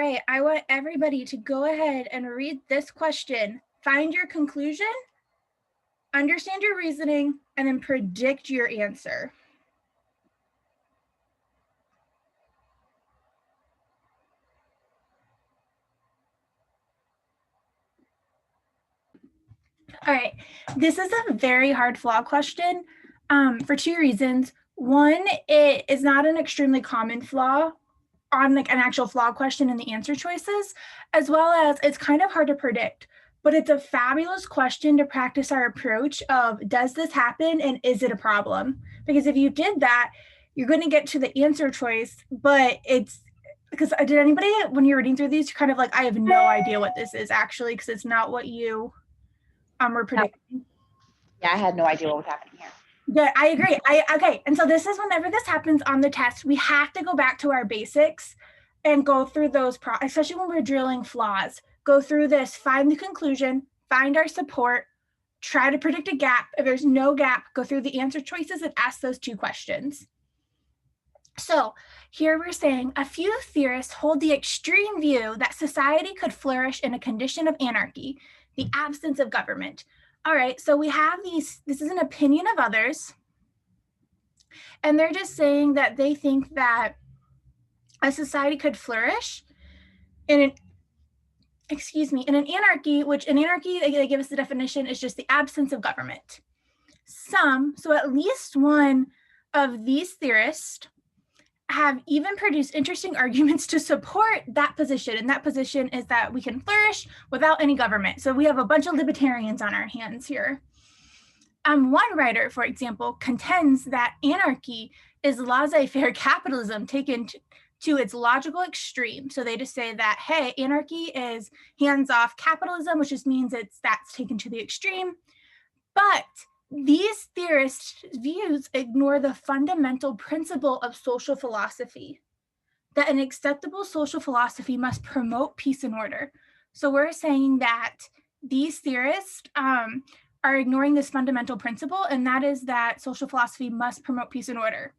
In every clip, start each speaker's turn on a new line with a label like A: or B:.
A: right, I want everybody to go ahead and read this question, find your conclusion, understand your reasoning, and then predict your answer. All right, this is a very hard flaw question for two reasons. One, it is not an extremely common flaw on like an actual flaw question in the answer choices, as well as it's kind of hard to predict, but it's a fabulous question to practice our approach of, does this happen and is it a problem? Because if you did that, you're going to get to the answer choice, but it's because did anybody, when you're reading through these, you're kind of like, I have no idea what this is actually, because it's not what you were predicting.
B: Yeah, I had no idea what was happening here.
A: Yeah, I agree. Okay. And so this is whenever this happens on the test, we have to go back to our basics and go through those, especially when we're drilling flaws, go through this, find the conclusion, find our support, try to predict a gap. If there's no gap, go through the answer choices and ask those two questions. So here we're saying a few theorists hold the extreme view that society could flourish in a condition of anarchy, the absence of government. All right, so we have these, this is an opinion of others, and they're just saying that they think that a society could flourish in an, in an anarchy, which in anarchy, they give us the definition, is just the absence of government. So at least one of these theorists have even produced interesting arguments to support that position. And that position is that we can flourish without any government. So we have a bunch of libertarians on our hands here. One writer, for example, contends that anarchy is laissez-faire capitalism taken to its logical extreme. So they just say that, hey, anarchy is hands-off capitalism, which just means that's taken to the extreme. But these theorists' views ignore the fundamental principle of social philosophy, that an acceptable social philosophy must promote peace and order. So we're saying that these theorists are ignoring this fundamental principle, and that is that social philosophy must promote peace and order.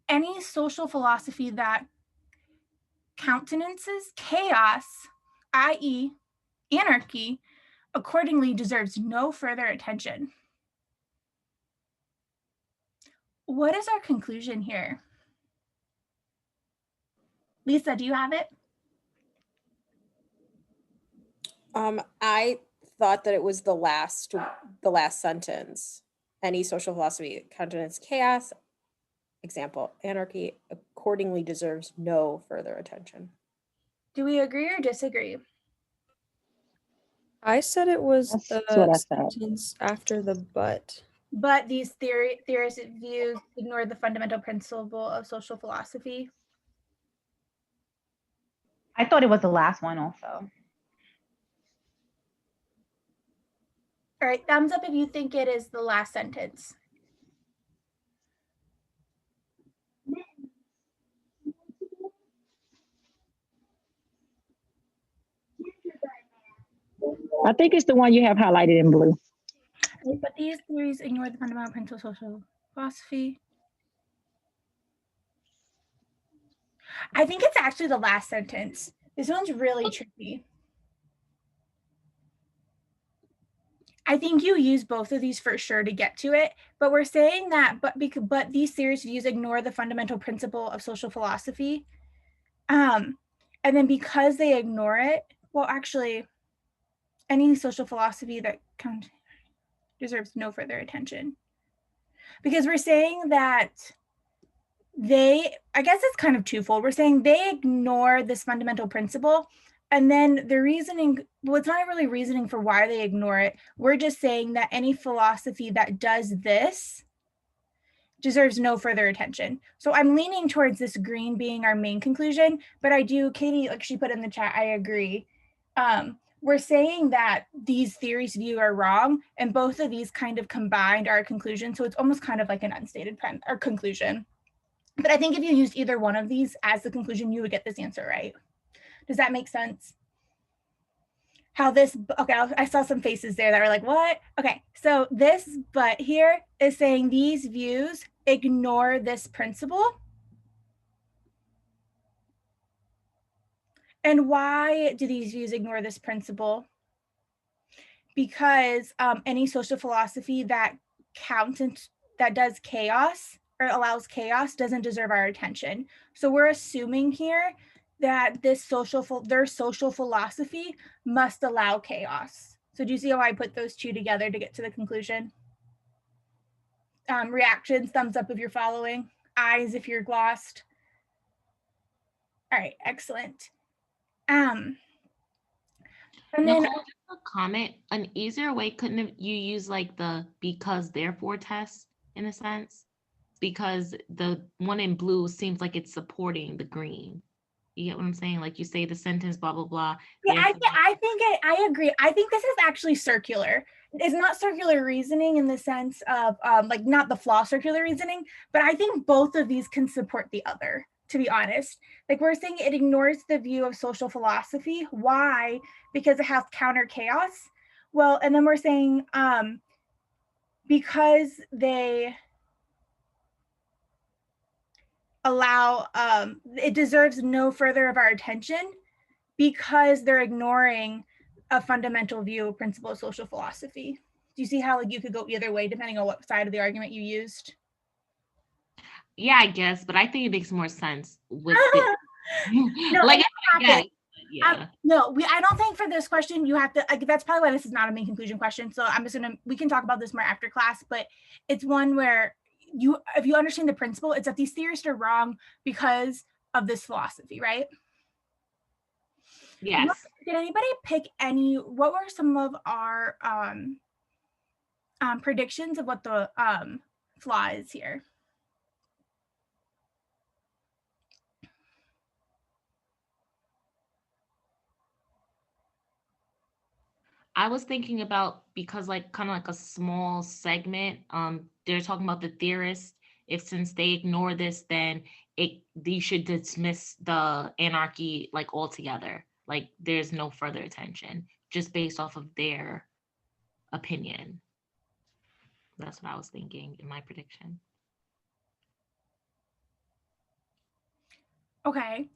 A: Any social philosophy that countenances chaos, i.e., anarchy, accordingly deserves no further attention. What is our conclusion here? Lisa, do you have it?
C: I thought that it was the last sentence. Any social philosophy countenance chaos, example, anarchy, accordingly deserves no further attention.
A: Do we agree or disagree?
D: I said it was the sentence after the but.
A: But these theorist views ignore the fundamental principle of social philosophy.
B: I thought it was the last one also.
A: All right, thumbs up if you think it is the last sentence.
E: I think it's the one you have highlighted in blue.
A: But these theories ignore the fundamental principle of social philosophy. I think it's actually the last sentence. This one's really tricky. I think you use both of these for sure to get to it, but we're saying that, but these theories views ignore the fundamental principle of social philosophy. And then because they ignore it, well, actually, any social philosophy that deserves no further attention. Because we're saying that I guess it's kind of twofold. We're saying they ignore this fundamental principle, and then the reasoning, well, it's not really reasoning for why they ignore it. We're just saying that any philosophy that does this deserves no further attention. So I'm leaning towards this green being our main conclusion, but I do, Katie, like she put in the chat, I agree. We're saying that these theories view are wrong, and both of these kind of combined are a conclusion. So it's almost kind of like an unstated conclusion. But I think if you used either one of these as the conclusion, you would get this answer right. Does that make sense? How this, okay, I saw some faces there that were like, what? Okay, so this but here is saying these views ignore this principle. And why do these views ignore this principle? Because any social philosophy that that does chaos or allows chaos doesn't deserve our attention. So we're assuming here that their social philosophy must allow chaos. So do you see how I put those two together to get to the conclusion? Reactions, thumbs up if you're following, eyes if you're lost. All right, excellent. And then
F: Nicole, just a comment. An easier way, couldn't you use like the because therefore test in a sense? Because the one in blue seems like it's supporting the green. You get what I'm saying? Like you say the sentence, blah, blah, blah.
A: yeah, I agree. I think this is actually circular. It's not circular reasoning in the sense of like not the flaw circular reasoning, but I think both of these can support the other, to be honest. Like we're saying it ignores the view of social philosophy. Why? Because it has counter chaos. Well, and then we're saying because they allow, it deserves no further of our attention because they're ignoring a fundamental view of principle of social philosophy. Do you see how like you could go either way depending on what side of the argument you used?
F: Yeah, I guess, but I think it makes more sense with it.
A: No,
F: like I guess. Yeah.
A: No, I don't think for this question you have to, like, that's probably why this is not a main conclusion question. So I'm just we can talk about this more after class, but it's one where if you understand the principle, it's that these theorists are wrong because of this philosophy, right?
F: Yes.
A: Did anybody pick what were some of our predictions of what the flaw is here?
F: I was thinking about because like kind of like a small segment, they're talking about the theorists. If since they ignore this, then they should dismiss the anarchy like altogether. Like there's no further attention just based off of their opinion. That's what I was thinking in my prediction.
A: Okay.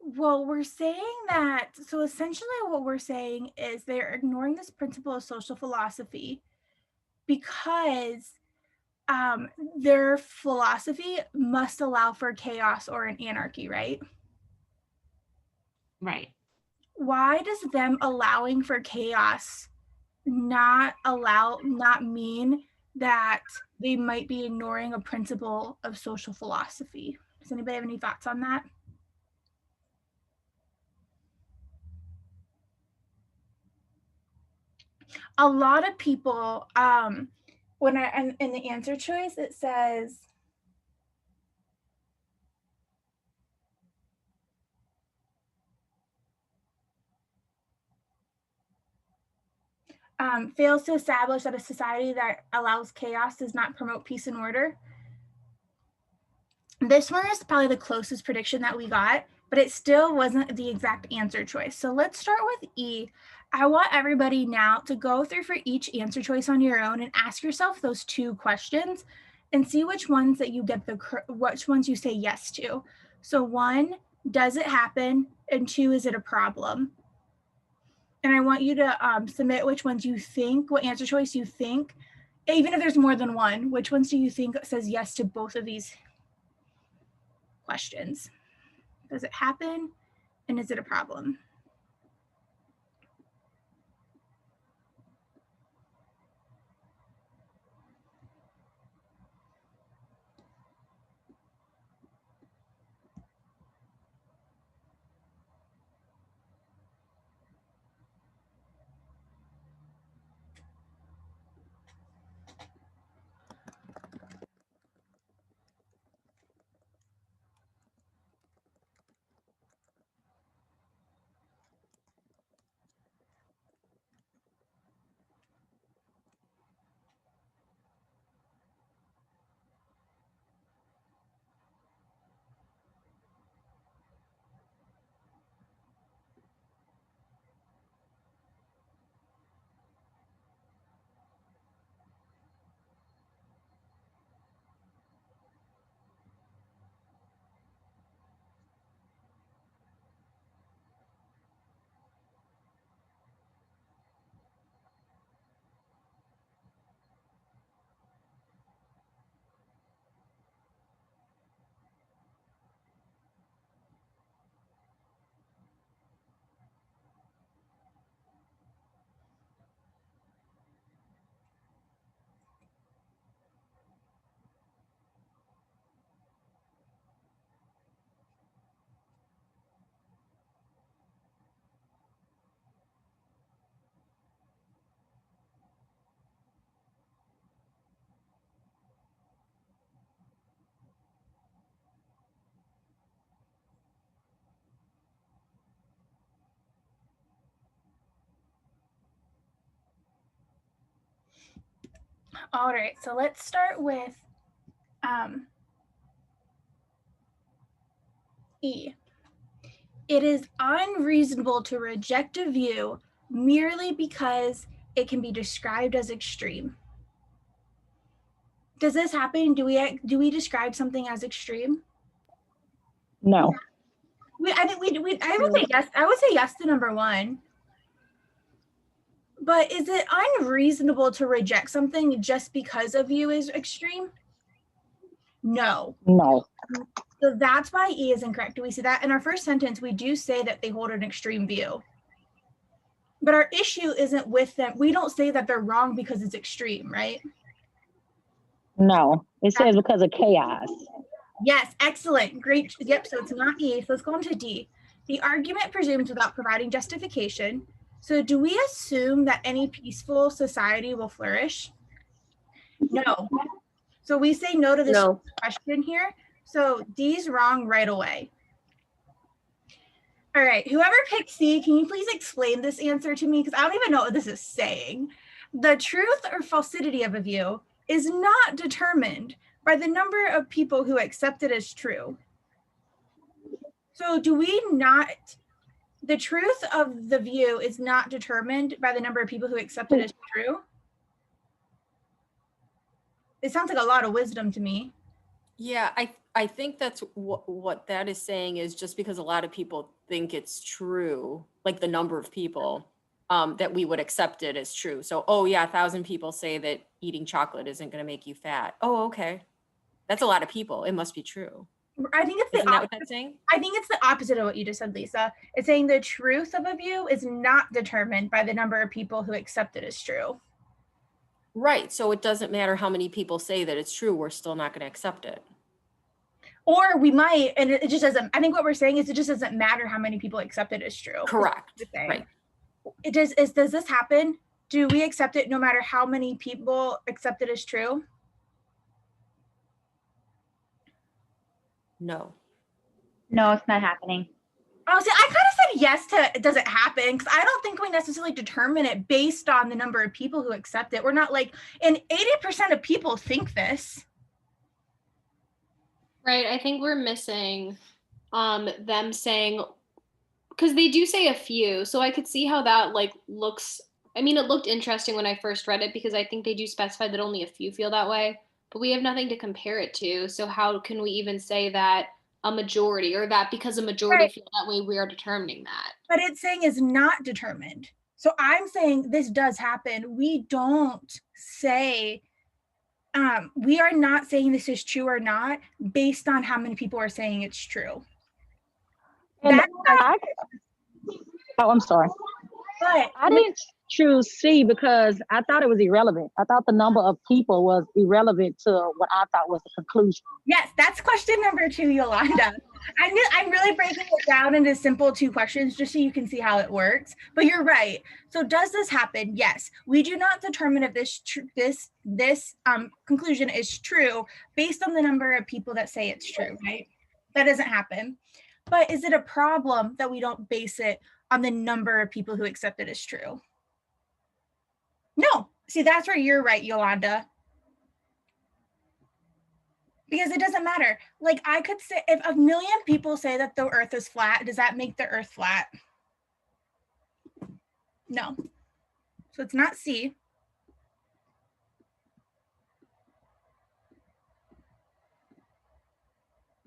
A: Well, we're saying that, so essentially what we're saying is they're ignoring this principle of social philosophy because their philosophy must allow for chaos or an anarchy, right?
F: Right.
A: Why does them allowing for chaos not mean that they might be ignoring a principle of social philosophy? Does anybody have any thoughts on that? A lot of people, when in the answer choice, it says, fails to establish that a society that allows chaos does not promote peace and order. This one is probably the closest prediction that we got, but it still wasn't the exact answer choice. So let's start with E. I want everybody now to go through for each answer choice on your own and ask yourself those two questions and see which ones that you get which ones you say yes to. So 1, does it happen? And 2, is it a problem? And I want you to submit which ones you think, what answer choice you think, even if there's more than one, which ones do you think says yes to both of these questions? Does it happen? And is it a problem? All right, so let's start with E. It is unreasonable to reject a view merely because it can be described as extreme. Does this happen? Do we describe something as extreme?
E: No.
A: I would say yes. I would say yes to number one. But is it unreasonable to reject something just because a view is extreme? No.
E: No.
A: So that's why E is incorrect. Do we see that? In our first sentence, we do say that they hold an extreme view. But our issue isn't with them. We don't say that they're wrong because it's extreme, right?
E: No. It says because of chaos.
A: Yes, excellent. Great. Yep, so it's not E. So let's go on to D. The argument presumes without providing justification. So do we assume that any peaceful society will flourish? No. So we say no to this question here. So D's wrong right away. All right, whoever picked C, can you please explain this answer to me? Because I don't even know what this is saying. The truth or falsity of a view is not determined by the number of people who accept it as true. So do we not, the truth of the view is not determined by the number of people who accept it as true? It sounds like a lot of wisdom to me.
C: Yeah, I think that's what that is saying is just because a lot of people think it's true, like the number of people, that we would accept it as true. So, oh yeah, 1,000 people say that eating chocolate isn't going to make you fat. Oh, okay. That's a lot of people. It must be true.
A: I think it's
C: Isn't that what that's saying?
A: I think it's the opposite of what you just said, Lisa. It's saying the truth of a view is not determined by the number of people who accept it as true.
C: Right. So it doesn't matter how many people say that it's true. We're still not going to accept it.
A: Or we might, and it just doesn't, I think what we're saying is it just doesn't matter how many people accept it as true.
C: Correct. Right.
A: Does this happen? Do we accept it no matter how many people accept it as true?
C: No.
B: No, it's not happening.
A: Oh, see, I kind of said yes to does it happen, because I don't think we necessarily determine it based on the number of people who accept it. We're not like, and 80% of people think this.
G: Right. I think we're missing them saying, because they do say a few. So I could see how that like looks. I mean, it looked interesting when I first read it because I think they do specify that only a few feel that way, but we have nothing to compare it to. So how can we even say that a majority, or that because a majority feel that way, we are determining that?
A: But it's saying is not determined. So I'm saying this does happen. We don't say, we are not saying this is true or not based on how many people are saying it's true.
E: And I'm sorry.
A: But
E: I didn't choose C because I thought it was irrelevant. I thought the number of people was irrelevant to what I thought was the conclusion.
A: yes, that's question number 2, Yolanda. I'm really breaking it down into simple 2 questions just so you can see how it works. But you're right. So does this happen? Yes. We do not determine if this conclusion is true based on the number of people that say it's true, right? That doesn't happen. But is it a problem that we don't base it on the number of people who accept it as true? No. See, that's where you're right, Yolanda. Because it doesn't matter. Like I could say, if 1 million people say that the earth is flat, does that make the earth flat? No. So it's not C.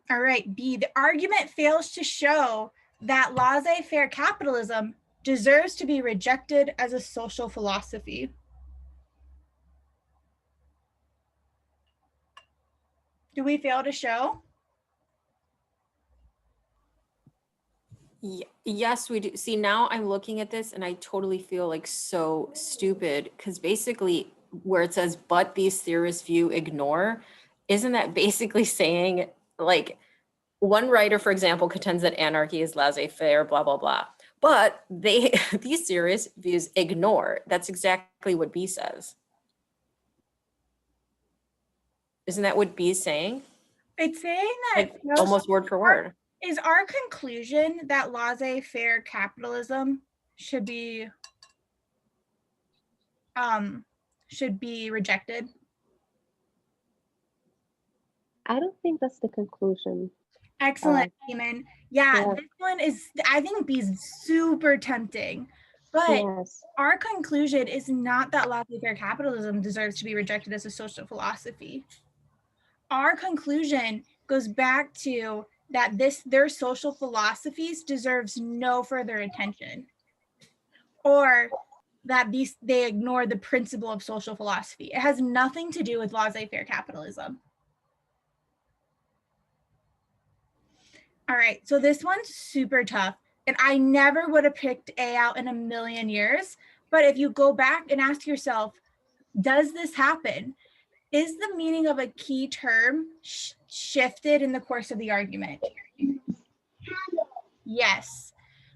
A: All right, B, the argument fails to show that laissez-faire capitalism deserves to be rejected as a social philosophy. Do we fail to show?
C: Yes, we do. See, now I'm looking at this and I totally feel like so stupid because basically where it says, but these theorists view ignore, isn't that basically saying like one writer, for example, contends that anarchy is laissez-faire, blah, blah, blah. But these theorists views ignore. That's exactly what B says. Isn't that what B is saying?
A: It's saying that
C: like, almost word for word.
A: Is our conclusion that laissez-faire capitalism should be rejected?
H: I don't think that's the conclusion.
A: Excellent, Eamon. Yeah,
H: Yeah.
A: this one is, I think B is super tempting, but
H: Yes.
A: our conclusion is not that laissez-faire capitalism deserves to be rejected as a social philosophy. Our conclusion goes back to that their social philosophies deserves no further attention, or that they ignore the principle of social philosophy. It has nothing to do with laissez-faire capitalism. All right, so this one's super tough, and I never would have picked A out in a million years, but if you go back and ask yourself, does this happen? Is the meaning of a key term shifted in the course of the argument? Yes.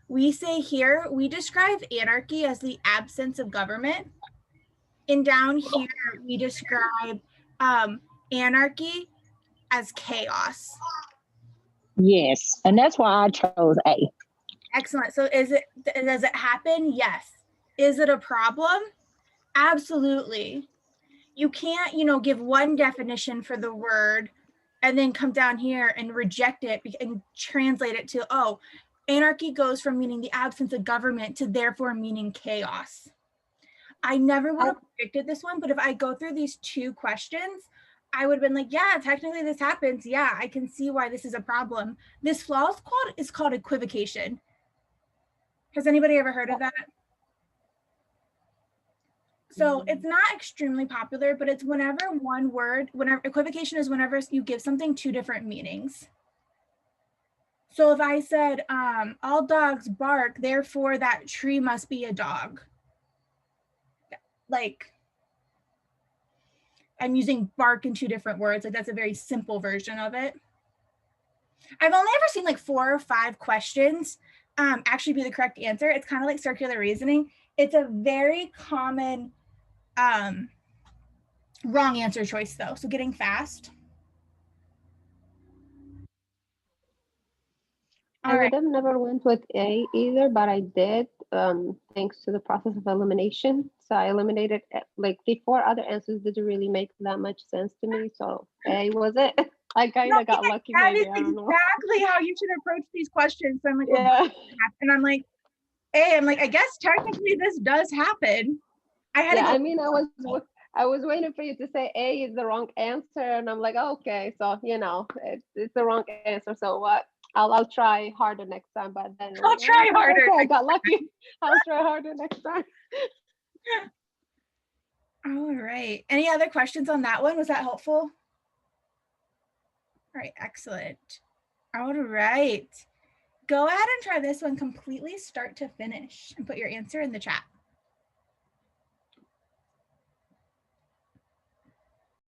A: We say here, we describe anarchy as the absence of government. And down here, we describe anarchy as chaos.
E: Yes, and that's why I chose A.
A: Excellent. So does it happen? Yes. Is it a problem? Absolutely. You can't, give one definition for the word and then come down here and reject it and translate it to, oh, anarchy goes from meaning the absence of government to therefore meaning chaos. I never would have predicted this one, but if I go through these two questions, I would have been like, yeah, technically this happens. Yeah, I can see why this is a problem. This flaw is called equivocation. Has anybody ever heard of that? So it's not extremely popular, but it's whenever equivocation is whenever you give something two different meanings. So if I said, all dogs bark, therefore that tree must be a dog. Like, I'm using bark in two different words. Like, that's a very simple version of it. I've only ever seen like 4 or 5 questions actually be the correct answer. It's kind of like circular reasoning. It's a very common wrong answer choice though. So getting fast.
H: I would have never went with A either, but I did, thanks to the process of elimination. So I eliminated, like, the 4 other answers didn't really make that much sense to me. So A was it. I kind of got lucky.
A: That
H: maybe,
A: is
H: I don't know.
A: exactly how you should approach these questions. So I'm like,
H: Yeah.
A: and I'm like, A, I'm like, I guess technically this does happen. I had to go.
H: I mean, I was waiting for you to say A is the wrong answer, and I'm like, okay, so it's the wrong answer. So what? I'll try harder next time. But then
A: I'll try harder.
H: Okay, I got lucky. I'll try harder next time.
A: All right. Any other questions on that one? Was that helpful? All right, excellent. All right. Go ahead and try this one completely start to finish and put your answer in the chat.